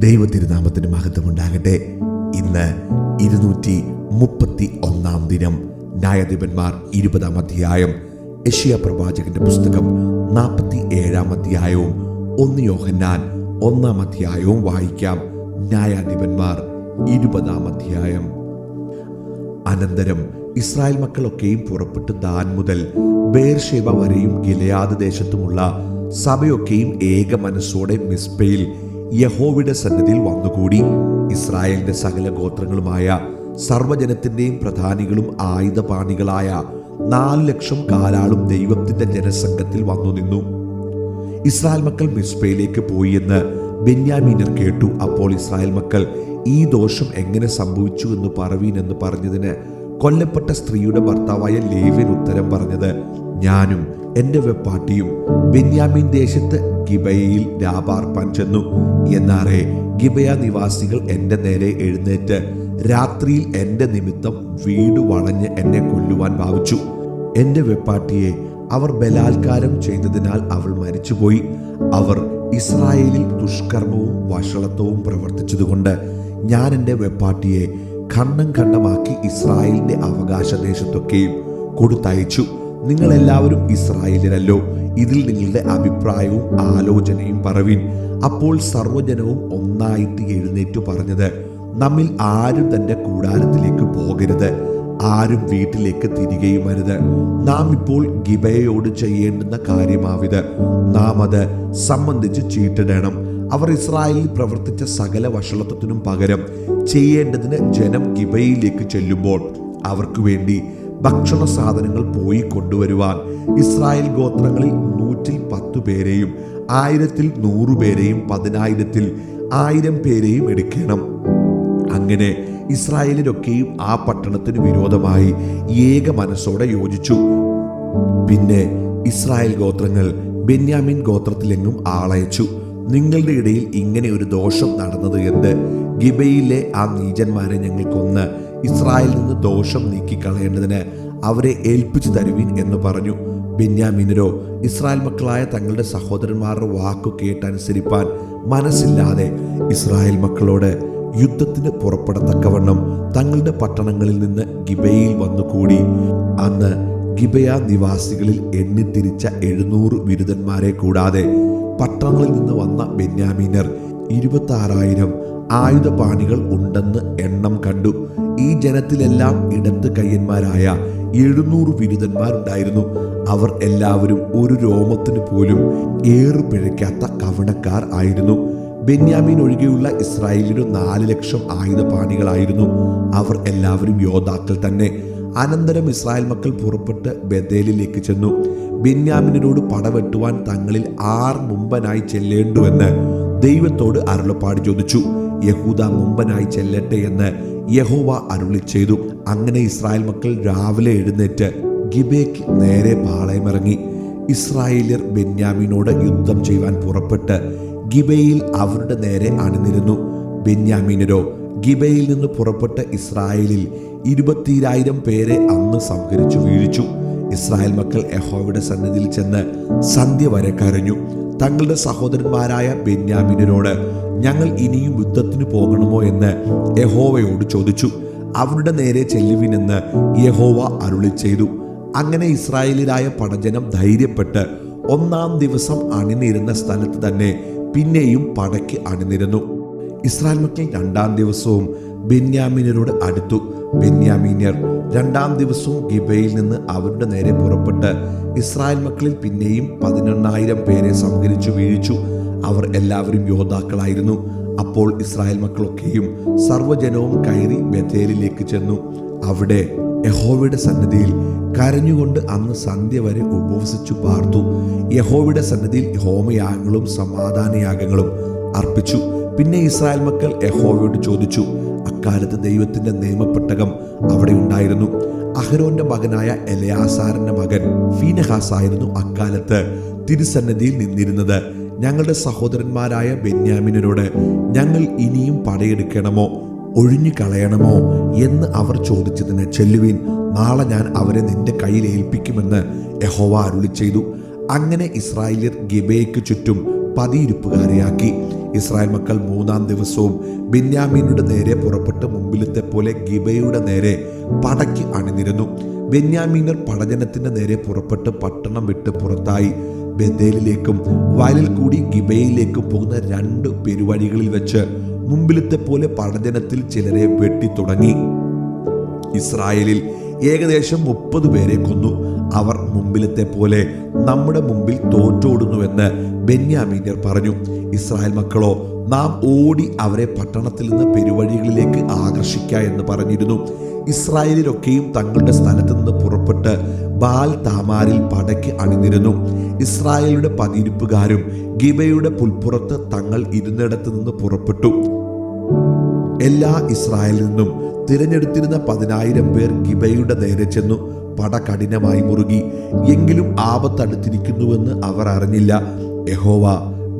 ദൈവതിരുനാമത്തിന് മഹത്വമുണ്ടാകട്ടെ. ഇന്ന് 231 ദിനം. ന്യായാധിപന്മാർ 20 അധ്യായം, യെശയ്യാ പ്രവാചകന്റെ പുസ്തകം 47 അധ്യായവും 1 യോഹന്നാൻ 1 അധ്യായവും വായിക്കാം. ന്യായാധിപന്മാർ 20 അധ്യായം. അനന്തരം ഇസ്രായേൽ മക്കളൊക്കെയും പുറപ്പെട്ട് ദാൻ മുതൽ ബേർശേബ വരെയും ഗിലെയാദ് ദേശത്തുമുള്ള സഭയൊക്കെയും ഏക മനസ്സോടെ മിസ്പയിൽ യഹോവയുടെ സന്നിധിയിൽ വന്നുകൂടി. ഇസ്രായേലിന്റെ സകല ഗോത്രങ്ങളുമായ സർവ്വജനത്തിന്റെയും പ്രധാനികളും ആയുധപാണികളായ 4,00,000 കാലാളും ദൈവത്തിന്റെ ജനസംഘത്തിൽ വന്നു നിന്നു. ഇസ്രായേൽ മക്കൾ മിസ്പയിലേക്ക് പോയി എന്ന് ബെന്യാമീനർ കേട്ടു. അപ്പോൾ ഇസ്രായേൽ മക്കൾ, ഈ ദോഷം എങ്ങനെ സംഭവിച്ചു എന്ന് പറവീൻ എന്ന് പറഞ്ഞതിന് കൊല്ലപ്പെട്ട സ്ത്രീയുടെ ഭർത്താവായ ലേവ്യൻ ഉത്തരം പറഞ്ഞത്, ഞാനും എന്റെ വെപ്പാട്ടിയും ബെന്യാമീൻ ദേശത്ത് ഗിബയയിൽ രാപാർപ്പാൻ ചെന്നു. എന്നാറേ ഗിബയ നിവാസികൾ എന്റെ നേരെ എഴുന്നേറ്റ് രാത്രിയിൽ എന്റെ നിമിത്തം വീട് വളഞ്ഞ് എന്നെ കൊല്ലുവാൻ ഭാവിച്ചു. എന്റെ വെപ്പാട്ടിയെ അവർ ബലാത്കാരം ചെയ്തതിനാൽ അവൾ മരിച്ചുപോയി. അവർ ഇസ്രായേലിൽ ദുഷ്കർമ്മവും വഷളത്വവും പ്രവർത്തിച്ചതുകൊണ്ട് ഞാൻ എൻ്റെ വെപ്പാട്ടിയെ ഖണ്ഡം ഖണ്ഡമാക്കി ഇസ്രായേലിന്റെ അവകാശദേശത്തൊക്കെയും കൊടുത്തയച്ചു. നിങ്ങളെല്ലാവരും ഇസ്രായേലിനല്ലോ, ഇതിൽ നിങ്ങളുടെ അഭിപ്രായവും ആലോചനയും പറവീൻ. അപ്പോൾ സർവ്വജനവും ഒന്നായിട്ട് എഴുന്നേറ്റു പറഞ്ഞത്, നമ്മിൽ ആരും തന്റെ കൂടാരത്തിലേക്ക് പോകരുത്, ആരും വീട്ടിലേക്ക് തിരികെയും അരുത്. നാം ഇപ്പോൾ ഗിബയയോട് ചെയ്യേണ്ടുന്ന കാര്യമാവിത്, നാം അത് സംബന്ധിച്ച് ചീട്ടിടണം. അവർ ഇസ്രായേലിൽ പ്രവർത്തിച്ച സകല വഷളത്വത്തിനും പകരം ചെയ്യേണ്ടതിന് ജനം ഗിബയയിലേക്ക് ചെല്ലുമ്പോൾ അവർക്ക് വേണ്ടി ഭക്ഷണ സാധനങ്ങൾ പോയി കൊണ്ടുവരുവാൻ ഇസ്രായേൽ ഗോത്രങ്ങളിൽ 110 പേരെയും 1000-ൽ 100 പേരെയും 10,000-ൽ 1000 പേരെയും എടുക്കണം. അങ്ങനെ ഇസ്രായേലിനൊക്കെയും ആ പട്ടണത്തിന് വിരോധമായി ഏക മനസ്സോടെ യോജിച്ചു. പിന്നെ ഇസ്രായേൽ ഗോത്രങ്ങൾ ബെന്യാമീൻ ഗോത്രത്തിലെങ്ങും ആളയച്ചു. നിങ്ങളുടെ ഇടയിൽ ഇങ്ങനെ ഒരു ദോഷം നടന്നത് എന്ത്? ഗിബയിലെ ആ നീചന്മാരെ ഞങ്ങൾക്കൊന്ന് ഇസ്രായേലിൽ നിന്ന് ദോഷം നീക്കിക്കളയേണ്ടതിന് അവരെ ഏൽപ്പിച്ചു തരുവീൻ എന്ന് പറഞ്ഞു. ബെന്യാമീനരോ ഇസ്രായേൽ മക്കളായ തങ്ങളുടെ സഹോദരന്മാരുടെ വാക്കു കേട്ടനുസരിപ്പാൻ മനസ്സില്ലാതെ ഇസ്രായേൽ മക്കളോട് യുദ്ധത്തിന് പുറപ്പെടത്തക്കവണ്ണം തങ്ങളുടെ പട്ടണങ്ങളിൽ നിന്ന് ഗിബയിൽ വന്നുകൂടി. അന്ന് ഗിബയ നിവാസികളിൽ എണ്ണിത്തിരിച്ച 700 വിരുദ്ധന്മാരെ കൂടാതെ പട്ടണങ്ങളിൽ നിന്ന് വന്ന ബെന്യാമീനർ 26,000 ആയുധപാണികൾ ഉണ്ടെന്ന് എണ്ണം കണ്ടു. ഈ ജനത്തിലെല്ലാം ഇടത്ത് കയ്യന്മാരായ 700 വിരുദ്ധന്മാരുണ്ടായിരുന്നു. അവർ എല്ലാവരും ഒരു രോമത്തിന് പോലും ഏറു പിഴയ്ക്കാത്ത കവണക്കാർ ആയിരുന്നു. ബെന്യാമീൻ ഒഴികെയുള്ള ഇസ്രായേലിന് 4,00,000 ആയുധപാണികളായിരുന്നു. അവർ എല്ലാവരും യോദ്ധാക്കൾ തന്നെ. അനന്തരം ഇസ്രായേൽ മക്കൾ പുറപ്പെട്ട് ബേഥേലിലേക്ക് ചെന്നു. ബെന്യാമീനരോട് പടവെട്ടുവാൻ തങ്ങളിൽ ആർ മുമ്പനായി ചെല്ലേണ്ടുവെന്ന് ദൈവത്തോട് അരുളപ്പാട് ചോദിച്ചു. യഹൂദ മുമ്പനായി ചെല്ലട്ടെ എന്ന് യഹോവ അരുളി ചെയ്തു. അങ്ങനെ ഇസ്രായേൽ മക്കൾ രാവിലെ എഴുന്നേറ്റ് ഗിബയ്ക്ക് നേരെ പാളയമിറങ്ങി. ഇസ്രായേല്യർ ബെന്യാമീനോട് യുദ്ധം ചെയ്യുവാൻ പുറപ്പെട്ട് ഗിബയിൽ അവരുടെ നേരെ അണിനിരുന്നു. ബെന്യാമീനരോ ഗിബയിൽ നിന്ന് പുറപ്പെട്ട് ഇസ്രായേലിൽ 22,000 പേരെ അന്ന് സംഹരിച്ചു വീഴിച്ചു. ഇസ്രായേൽ മക്കൾ യഹോവയുടെ സന്നിധിയിൽ ചെന്ന് സന്ധ്യ വരെ കരഞ്ഞു. തങ്ങളുടെ സഹോദരന്മാരായ ബെന്യാമീനരോട്, ഞങ്ങൾ ഇനിയും യുദ്ധത്തിന് പോകണമോ എന്ന് യഹോവയോട് ചോദിച്ചു. അവരുടെ നേരെ ചെല്ലുവിനെന്ന് യഹോവ അരുളി ചെയ്തു. അങ്ങനെ ഇസ്രായേലിലായ പടജനം ധൈര്യപ്പെട്ട് 1-ാം ദിവസം അണിനിരുന്ന സ്ഥലത്ത് തന്നെ പിന്നെയും പടയ്ക്ക് അണിനിരുന്നു. ഇസ്രായേൽ മക്കൾ 2-ാം ദിവസവും ബെന്യാമീനരോട് അടുത്തു. ബെന്യാമീന്യർ 2-ാം ദിവസവും ഗിബയിൽ നിന്ന് അവരുടെ നേരെ പുറപ്പെട്ട് ഇസ്രായേൽ മക്കളിൽ പിന്നെയും 11,000 പേരെ സംഹരിച്ചു വീഴിച്ചു. അവർ എല്ലാവരും യോദ്ധാക്കളായിരുന്നു. അപ്പോൾ ഇസ്രായേൽ മക്കളൊക്കെയും സർവ്വജനവും കയറി ബേഥേലിലേക്ക് ചെന്നു. അവിടെ യഹോവയുടെ സന്നിധിയിൽ കരഞ്ഞുകൊണ്ട് അന്ന് സന്ധ്യ വരെ ഉപവസിച്ചു പാർത്തു. യഹോവയുടെ സന്നിധിയിൽ ഹോമയാഗങ്ങളും സമാധാനയാഗങ്ങളും അർപ്പിച്ചു. പിന്നെ ഇസ്രായേൽ മക്കൾ യഹോവയോട് ചോദിച്ചു. അക്കാലത്ത് ദൈവത്തിന്റെ നിയമപ്പെട്ടകം അവിടെ ഉണ്ടായിരുന്നു. അഹരോന്റെ മകനായ എലയാസാറിന്റെ മകൻ ഫീനഹാസ് ആയിരുന്നു അക്കാലത്ത് തിരുസന്നിധിയിൽ നിന്നിരുന്നത്. ഞങ്ങളുടെ സഹോദരന്മാരായ ബെന്യാമീനരോട്, ഞങ്ങൾ ഇനിയും പടയെടുക്കണമോ ഒഴിഞ്ഞു കളയണമോ എന്ന് അവർ ചോദിച്ചതിന്, ചെല്ലുവിൻ, നാളെ ഞാൻ അവരെ നിന്റെ കയ്യിൽ ഏൽപ്പിക്കുമെന്ന് യഹോവ അരുളി ചെയ്തു. അങ്ങനെ ഇസ്രായേല്യർ ഗിബെയയ്ക്ക് ചുറ്റും 10 ഇരിപ്പുകാരെയാക്കി. ഇസ്രായേൽ മക്കൾ 3-ാം ദിവസവും ബെന്യാമീനുടെ നേരെ പുറപ്പെട്ട് മുമ്പിലത്തെ പോലെ ഗിബയുടെ നേരെ പടയ്ക്ക് അണിനിരന്നു. ബെന്യാമീനർ പടജനത്തിന്റെ നേരെ പുറപ്പെട്ട് പട്ടണം വിട്ട് പുറത്തായി. ബേഥേലിലേക്കും വയലിൽ കൂടി ഗിബയിലേക്കും പോകുന്ന 2 പെരുവഴികളിൽ വെച്ച് മുമ്പിലത്തെ പോലെ പടജനത്തിൽ ചിലരെ വെട്ടിത്തുടങ്ങി. ഇസ്രായേലിൽ ഏകദേശം 30 പേരെ കൊന്നു. അവർ മുമ്പിലത്തെ പോലെ നമ്മുടെ മുമ്പിൽ തോറ്റോടുന്നുവെന്ന് ബെന്യാമീന്യർ പറഞ്ഞു. ഇസ്രായേൽ മക്കളോ, നാം ഓടി അവരെ പട്ടണത്തിൽ നിന്ന് പെരുവഴികളിലേക്ക് ആകർഷിക്ക എന്ന് പറഞ്ഞിരുന്നു. ഇസ്രായേലിലൊക്കെയും തങ്ങളുടെ സ്ഥലത്ത് നിന്ന് പുറപ്പെട്ട് ബാൽ താമാരിൽ പടയ്ക്ക് അണിനിരുന്നു. ഇസ്രായേലിയുടെ പതിയിരിപ്പുകാരും ഗിബയുടെ പുൽപ്പുറത്ത് തങ്ങൾ ഇരുന്നിടത്ത് നിന്ന് പുറപ്പെട്ടു. എല്ലാ ഇസ്രായേലിൽ നിന്നും തിരഞ്ഞെടുത്തിരുന്ന 10,000 പേർ ഗിബയുടെ നേരെ ചെന്നു. പട കഠിനമായി മുറുകി. എങ്കിലും ആപത്തടുത്തിരിക്കുന്നുവെന്ന് അവർ അറിഞ്ഞില്ല. യഹോവ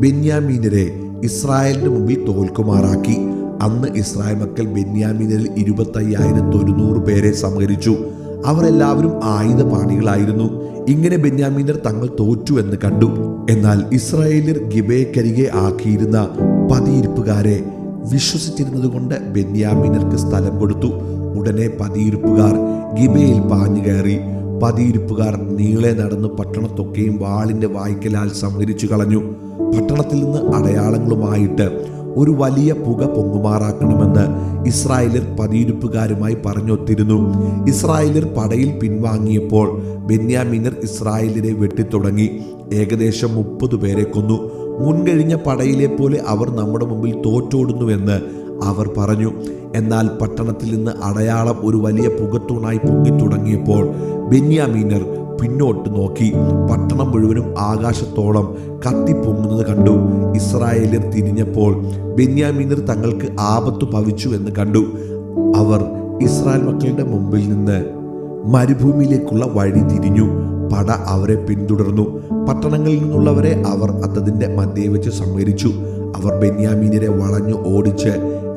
ബെന്യാമീനരെ ഇസ്രായേലിന് മുമ്പിൽ തോൽക്കുമാറാക്കി. അന്ന് ഇസ്രായേൽ മക്കൾ ബെന്യാമീനരിൽ 25,100 പേരെ സംഹരിച്ചു. അവർ എല്ലാവരും ആയുധപാണികളായിരുന്നു. ഇങ്ങനെ ബെന്യാമീനർ തങ്ങൾ തോറ്റു എന്ന് കണ്ടു. എന്നാൽ ഇസ്രായേലിയർ ഗിബയ്ക്കരികെ ആക്കിയിരുന്ന പതിയിരിപ്പുകാരെ വിശ്വസിച്ചിരുന്നത് കൊണ്ട് ബെന്യാമീനർക്ക് സ്ഥലം കൊടുത്തു. ഉടനെ പതിയിരിപ്പുകാർ ഗിബയിൽ പാഞ്ഞു കയറി. പതിയിരിപ്പുകാർ നീളെ നടന്ന് പട്ടണത്തൊക്കെയും വാളിന്റെ വായ്ക്കലാൽ സംഹരിച്ചു കളഞ്ഞു. പട്ടണത്തിൽ നിന്ന് അടയാളങ്ങളുമായിട്ട് ഒരു വലിയ പുക പൊങ്ങുമാറാക്കണമെന്ന് ഇസ്രായേലിയർ പതിയിരിപ്പുകാരുമായി പറഞ്ഞൊത്തിരുന്നു. ഇസ്രായേലിയർ പടയിൽ പിൻവാങ്ങിയപ്പോൾ ബെന്യാമീനർ ഇസ്രായേലിനെ വെട്ടിത്തുടങ്ങി. ഏകദേശം 30 പേരെ കൊന്നു. മുൻകഴിഞ്ഞ പടയിലെ പോലെ അവർ നമ്മുടെ മുമ്പിൽ തോറ്റോടുന്നുവെന്ന് അവർ പറഞ്ഞു. എന്നാൽ പട്ടണത്തിൽ നിന്ന് അടയാളം ഒരു വലിയ പുകത്തൂണായി പൊങ്ങിത്തുടങ്ങിയപ്പോൾ ബെന്യാമീനർ പിന്നോട്ട് നോക്കി. പട്ടണം മുഴുവനും ആകാശത്തോളം കത്തിപ്പൊങ്ങുന്നത് കണ്ടു. ഇസ്രായേലിയർ തിരിഞ്ഞപ്പോൾ ബെന്യാമീനർ തങ്ങൾക്ക് ആപത്തു ഭവിച്ചു എന്ന് കണ്ടു. അവർ ഇസ്രായേൽ മക്കളുടെ മുമ്പിൽ നിന്ന് മരുഭൂമിയിലേക്കുള്ള വഴി തിരിഞ്ഞു. പട അവരെ പിന്തുടർന്നു. പട്ടണങ്ങളിൽ നിന്നുള്ളവരെ അവർ അതതിന്റെ മധ്യേ വെച്ച് സംഹരിച്ചു. അവർ ബെന്യാമീനരെ വളഞ്ഞു ഓടിച്ച്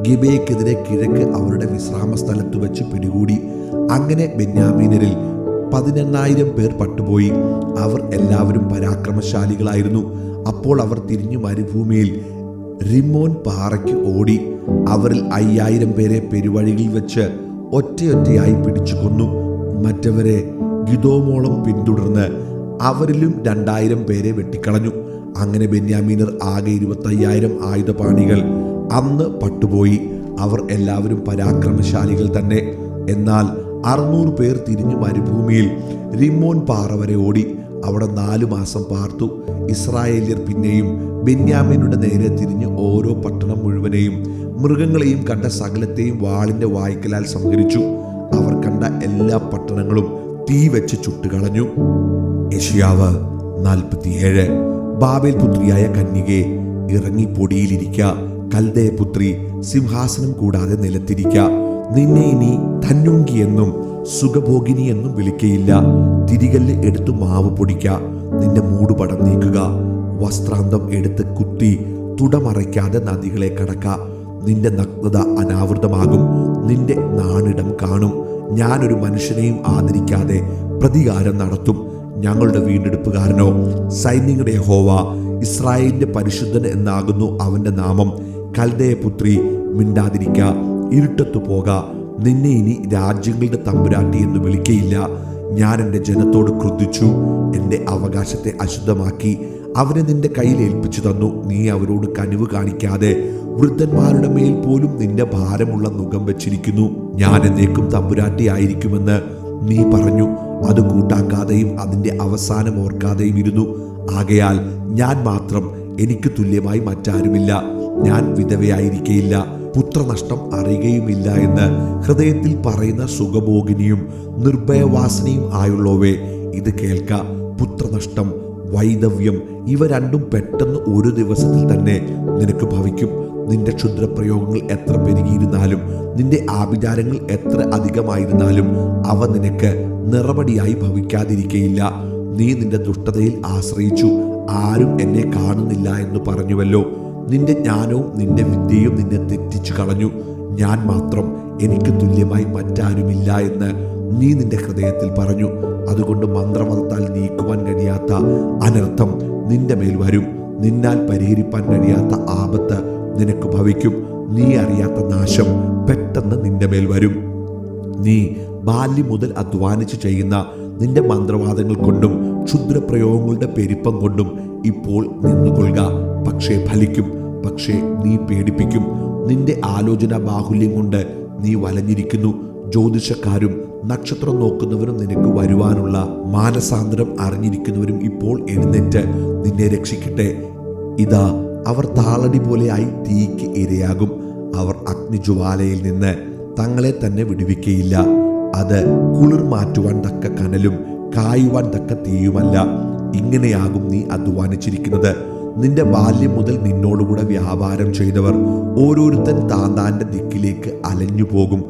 ഗിബയ്ക്കെതിരെ കിഴക്ക് അവരുടെ വിശ്രാമ സ്ഥലത്ത് വെച്ച് പിടികൂടി. അങ്ങനെ ബെന്യാമീനരിൽ 18,000 പേർ പട്ടുപോയി. അവർ എല്ലാവരും പരാക്രമശാലികളായിരുന്നു. അപ്പോൾ അവർ തിരിഞ്ഞു മരുഭൂമിയിൽ റിമ്മോൻ പാറയ്ക്ക് ഓടി. അവരിൽ 5,000 പേരെ പെരുവഴികളിൽ വെച്ച് ഒറ്റയൊറ്റയായി പിടിച്ചു കൊന്നു. മറ്റവരെ ഗിദോമോളം പിന്തുടർന്ന് അവരിലും 2,000 പേരെ വെട്ടിക്കളഞ്ഞു. അങ്ങനെ ബെന്യാമീനർ ആകെ 25,000 ആയുധപാണികൾ അന്ന് പട്ടുപോയി. അവർ എല്ലാവരും പരാക്രമശാലികൾ തന്നെ. എന്നാൽ 600 പേർ തിരിഞ്ഞു മരുഭൂമിയിൽ റിമ്മോൻ പാറ വരെ ഓടി. അവിടെ 4 മാസം പാർത്തു. ഇസ്രായേലിയർ പിന്നെയും ബെന്യാമീനുടെ നേരെ തിരിഞ്ഞ് ഓരോ പട്ടണം മുഴുവനെയും മൃഗങ്ങളെയും കണ്ട സകലത്തെയും വാളിന്റെ വായ്ക്കലാൽ സംഹരിച്ചു. അവർ കണ്ട എല്ലാ പട്ടണങ്ങളും തീ വെച്ച് ചുട്ടുകളഞ്ഞു. യെശയ്യാവ് 47. ബാബേൽ പുത്രിയായ കന്യകേ, ഇറങ്ങി പൊടിയിലിരിക്ക. കൽദയ പുത്രി, സിംഹാസനം കൂടാതെ നിലത്തിരിക്ക. നിന്നെ ഇനി ധന്വങ്കി എന്നും സുഖഭോഗിനി എന്നും വിളിക്കയില്ല. തിരികല്ല് എടുത്തു മാവ് പൊടിക്ക. നിന്റെ മൂടുപടം നീക്കുക. വസ്ത്രാന്തം എടുത്ത് കുത്തി തുടമറയ്ക്കാതെ നദികളെ കടക്ക. നിന്റെ നഗ്നത അനാവൃതമാകും. നിന്റെ നാണിടം കാണും. ഞാനൊരു മനുഷ്യനെയും ആദരിക്കാതെ പ്രതികാരം നടത്തും. ഞങ്ങളുടെ വീണ്ടെടുപ്പുകാരനോ, സൈന്യങ്ങളുടെ യഹോവ, ഇസ്രായേലിന്റെ പരിശുദ്ധൻ എന്നാകുന്നു അവന്റെ നാമം. കൽദയ പുത്രി, മിണ്ടാതിരിക്ക. ഇരുട്ടത്തു പോക. നിന്നെ ഇനി രാജ്യങ്ങളുടെ തമ്പുരാട്ടി എന്ന് വിളിക്കയില്ല. ഞാൻ എൻ്റെ ജനത്തോട് ക്രുദ്ധിച്ചു. എൻ്റെ അവകാശത്തെ അശുദ്ധമാക്കി. അവരെ നിന്റെ കയ്യിൽ ഏൽപ്പിച്ചു തന്നു. നീ അവരോട് കനിവ് കാണിക്കാതെ വൃദ്ധന്മാരുടെ മേൽ പോലും നിന്റെ ഭാരമുള്ള നുകം വെച്ചിരിക്കുന്നു. ഞാൻ എന്നേക്കും തമ്പുരാട്ടി ആയിരിക്കുമെന്ന് നീ പറഞ്ഞു. അത് കൂട്ടാക്കാതെയും അതിൻ്റെ അവസാനം ഓർക്കാതെയും ഇരുന്നു. ആകയാൽ ഞാൻ മാത്രം, എനിക്ക് തുല്യമായി മറ്റാരുമില്ല. ഞാൻ വിധവയായിരിക്കയില്ല, പുത്രനഷ്ടം അറിയുകയുമില്ല എന്ന് ഹൃദയത്തിൽ പറയുന്ന സുഖഭോഗിനിയും നിർഭയവാസിനിയും ആയുള്ളവേ, ഇത് കേൾക്ക. പുത്രനഷ്ടം, വൈധവ്യം, ഇവ രണ്ടും പെട്ടെന്ന് ഒരു ദിവസത്തിൽ തന്നെ നിനക്ക് ഭവിക്കും. നിന്റെ ക്ഷുദ്രപ്രയോഗങ്ങൾ എത്ര പെരുകിയിരുന്നാലും, നിന്റെ ആഭിചാരങ്ങൾ എത്ര അധികമായിരുന്നാലും അവ നിനക്ക് നിറപടിയായി ഭവിക്കാതിരിക്കയില്ല. നീ നിന്റെ ദുഷ്ടതയിൽ ആശ്രയിച്ചു. ആരും എന്നെ കാണുന്നില്ല എന്ന് പറഞ്ഞുവല്ലോ. നിന്റെ ജ്ഞാനവും നിന്റെ വിദ്യയും നിന്നെ തെറ്റിച്ചു കളഞ്ഞു. ഞാൻ മാത്രം, എനിക്ക് തുല്യമായി മറ്റാരുമില്ല എന്ന് നീ നിന്റെ ഹൃദയത്തിൽ പറഞ്ഞു. അതുകൊണ്ട് മന്ത്രവാദത്താൽ നീക്കുവാൻ കഴിയാത്ത അനർത്ഥം നിന്റെ മേൽ വരും. നിന്നാൽ പരിഹരിപ്പാൻ കഴിയാത്ത ആപത്ത് നിനക്ക് ഭവിക്കും. നീ അറിയാത്ത നാശം പെട്ടെന്ന് നിന്റെ മേൽ വരും. നീ ബാല്യം മുതൽ അധ്വാനിച്ച് ചെയ്യുന്ന നിന്റെ മന്ത്രവാദങ്ങൾ കൊണ്ടും ക്ഷുദ്രപ്രയോഗങ്ങളുടെ പെരുപ്പം കൊണ്ടും ഇപ്പോൾ നിന്നുകൊള്ളുക. പക്ഷേ ഫലിക്കും. പക്ഷേ നീ പേടിപ്പിക്കും. നിന്റെ ആലോചന ബാഹുല്യം കൊണ്ട് നീ വലഞ്ഞിരിക്കുന്നു. ജ്യോതിഷക്കാരും നക്ഷത്രം നോക്കുന്നവരും നിനക്ക് വരുവാനുള്ള മാനസാന്തരം അറിഞ്ഞിരിക്കുന്നവരും ഇപ്പോൾ എഴുന്നേറ്റ് നിന്നെ രക്ഷിക്കട്ടെ. ഇതാ, അവർ താളടി പോലെയായി തീയ്ക്ക് ഇരയാകും. അവർ അഗ്നിജ്വാലയിൽ നിന്ന് തങ്ങളെ തന്നെ വിടുവിക്കയില്ല. അത് കുളിർ മാറ്റുവാൻ തക്ക കനലും കായുവാൻ തക്ക തീയുമല്ല. ഇങ്ങനെയാകും നീ അധ്വാനിച്ചിരിക്കുന്നത്. നിന്റെ ബാല്യം മുതൽ നിന്നോടുകൂടെ വ്യാപാരം ചെയ്തവർ ഓരോരുത്തൻ താന്താന്റെ ദിക്കിലേക്ക് അലഞ്ഞു പോകും.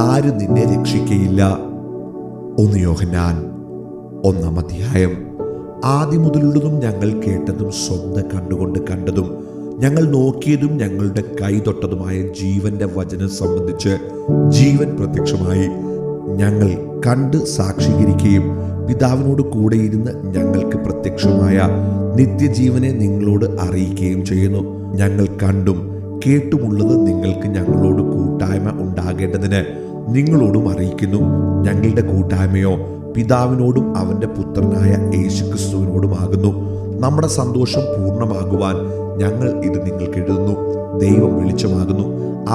ആരും നിന്നെ രക്ഷിക്കയില്ല. 1 യോഹന്നാൻ 1-ാം അധ്യായം. ആദ്യം മുതലുള്ളതും ഞങ്ങൾ കേട്ടതും സ്വന്തം കണ്ണുകൊണ്ട് കണ്ടതും ഞങ്ങൾ നോക്കിയതും ഞങ്ങളുടെ കൈ തൊട്ടതുമായ ജീവന്റെ വചനം സംബന്ധിച്ച് ജീവൻ പ്രത്യക്ഷമായി. ഞങ്ങൾ കണ്ട് സാക്ഷീകരിക്കുകയും പിതാവിനോട് കൂടെയിരുന്ന് ഞങ്ങൾക്ക് പ്രത്യക്ഷമായ നിത്യജീവനെ നിങ്ങളോട് അറിയിക്കുകയും ചെയ്യുന്നു. ഞങ്ങൾ കണ്ടും കേട്ടുമുള്ളത് നിങ്ങൾക്ക് ഞങ്ങളോട് കൂട്ടായ്മ ഉണ്ടാകേണ്ടതിന് നിങ്ങളോടും അറിയിക്കുന്നു. ഞങ്ങളുടെ കൂട്ടായ്മയോ പിതാവിനോടും അവന്റെ പുത്രനായ യേശുക്രിസ്തുവിനോടുമാകുന്നു. നമ്മുടെ സന്തോഷം പൂർണ്ണമാകുവാൻ ഞങ്ങൾ ഇത് നിങ്ങൾക്ക് എഴുതുന്നു. ദൈവം വെളിച്ചമാകുന്നു,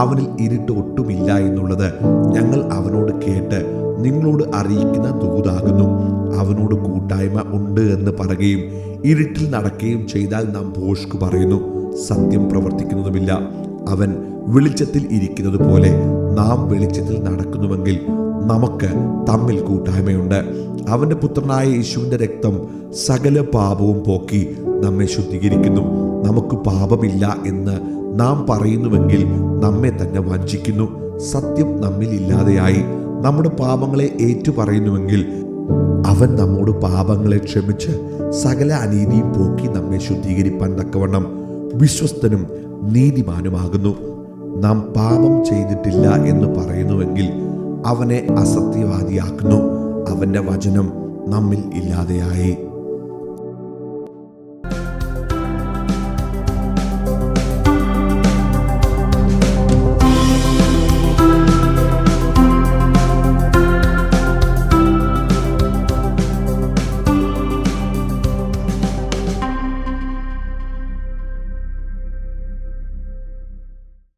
അവനിൽ ഇരുട്ട് ഒട്ടുമില്ല എന്നുള്ളത് ഞങ്ങൾ അവനോട് കേട്ട് നിങ്ങളോട് അറിയിക്കുന്ന ദൂതാകുന്നു. അവനോട് കൂട്ടായ്മ ഉണ്ട് എന്ന് പറയുകയും ഇരുട്ടിൽ നടക്കുകയും ചെയ്താൽ നാം ഭോഷ്ക് പറയുന്നു, സത്യം പ്രവർത്തിക്കുന്നതുമില്ല. അവൻ വെളിച്ചത്തിൽ ഇരിക്കുന്നത് പോലെ നാം വെളിച്ചത്തിൽ നടക്കുന്നുവെങ്കിൽ നമുക്ക് തമ്മിൽ കൂട്ടായ്മയുണ്ട്. അവന്റെ പുത്രനായ യേശുവിന്റെ രക്തം സകല പാപവും പോക്കി നമ്മെ ശുദ്ധീകരിക്കുന്നു. നമുക്ക് പാപമില്ല എന്ന് നാം പറയുന്നുവെങ്കിൽ നമ്മെ തന്നെ വഞ്ചിക്കുന്നു. സത്യം നമ്മിൽ ഇല്ലാതെയായി. നമ്മുടെ പാപങ്ങളെ ഏറ്റുപറയുന്നുവെങ്കിൽ അവൻ നമ്മോട് പാപങ്ങളെ ക്ഷമിച്ച് സകല അനീതിയും പോക്കി നമ്മെ ശുദ്ധീകരിപ്പാൻ തക്കവണ്ണം വിശ്വസ്തനും നീതിമാനുമാകുന്നു. നാം പാപം ചെയ്തിട്ടില്ല എന്ന് പറയുന്നുവെങ്കിൽ അവനെ അസത്യവാദിയാക്കുന്നു. അവന്റെ വചനം നമ്മിൽ ഇല്ലാതെയായി.